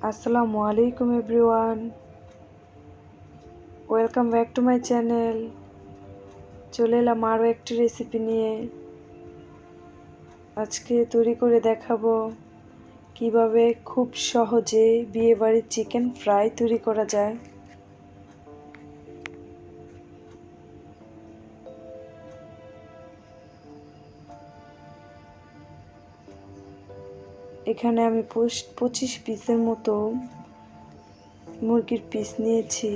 আসসালামু আলাইকুম everyone, welcome back to my channel. চলে এলাম আরও একটি রেসিপি নিয়ে। আজকে তৈরি করে দেখাবো কিভাবে খুব সহজে বিয়েবাড়ির চিকেন ফ্রাই তৈরি করা যায়। এখানে আমি 25 পিসের মতো মুরগির পিস নিয়েছি।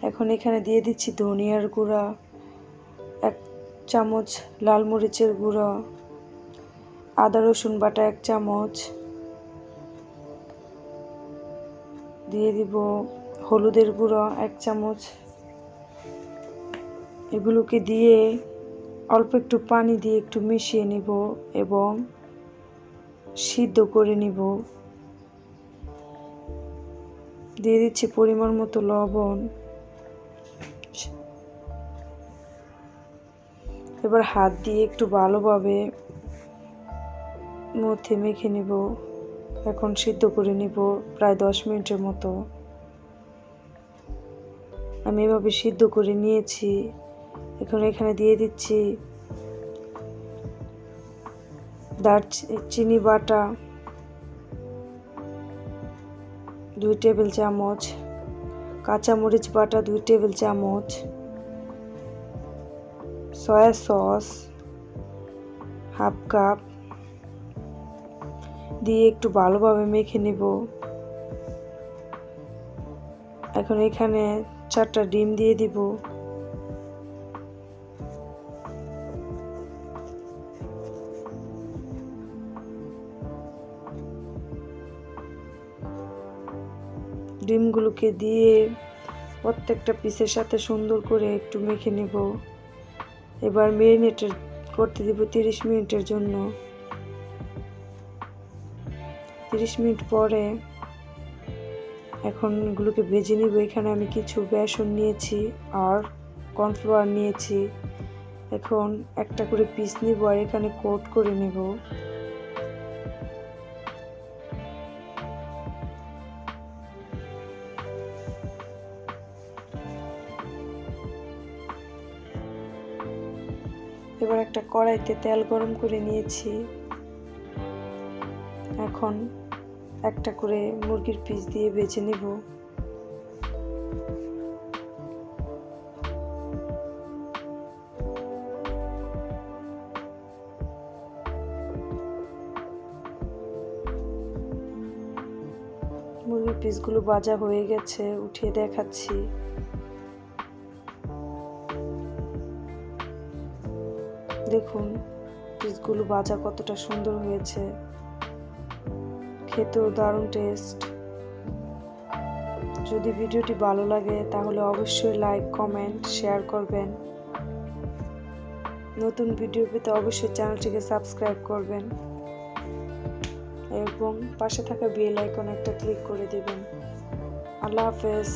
এখন এখানে দিয়ে দিচ্ছি ধনিয়ার গুঁড়া, 1 চামচ লাল মরিচের গুঁড়া, আদা রসুন বাটা 1 চামচ, দিয়ে দিব হলুদের গুঁড়ো 1 চামচ। এগুলোকে দিয়ে অল্প একটু পানি দিয়ে একটু মিশিয়ে নিব এবং সিদ্ধ করে নিব। দিয়ে দিচ্ছি পরিমাণ মতো লবণ। এবার হাত দিয়ে একটু ভালোভাবে মধ্যে মেখে নিব। এখন সিদ্ধ করে নিব প্রায় 10 মিনিটের মতো। আমি এভাবে সিদ্ধ করে নিয়েছি। এখন এখানে দিয়ে দিচ্ছি দারচিনি বাটা 2 টেবিল চামচ, কাঁচামরিচ বাটা 2 টেবিল চামচ, সয়া সস 1/2 কাপ দিয়ে একটু ভালোভাবে মেখে নিব। এখন এখানে 4টা ডিম দিয়ে দিব। ডিমগুলোকে দিয়ে প্রত্যেকটা পিসের সাথে সুন্দর করে একটু মেখে নিব। এবার ম্যারিনেট করতে দিব 30 মিনিটের জন্য। 30 মিনিট পরে এখন এগুলোকে ভেজে নিব। এখানে আমি কিছু বেসন নিয়েছি আর কর্নফ্লাওয়ার নিয়েছি। এখন একটা করে পিস নিব আর এখানে কোট করে নেব। এবার একটা কড়াইতে তেল গরম করে নিয়েছি। এখন একটা করে মুরগির পিস দিয়ে ভেজে নেব। মুরগির পিসগুলো ভাজা হয়ে গেছে, উঠিয়ে দেখাচ্ছি। দেখুন পিসগুলো ভাজা কতটা সুন্দর হয়েছে, খেতেও দারুণ টেস্ট। যদি ভিডিওটি ভালো লাগে তাহলে অবশ্যই লাইক, কমেন্ট, শেয়ার করবেন। নতুন ভিডিও পেতে অবশ্যই চ্যানেলটিকে সাবস্ক্রাইব করবেন এবং পাশে থাকা বেল আইকন একটা ক্লিক করে দিবেন। আল্লাহ হাফেজ।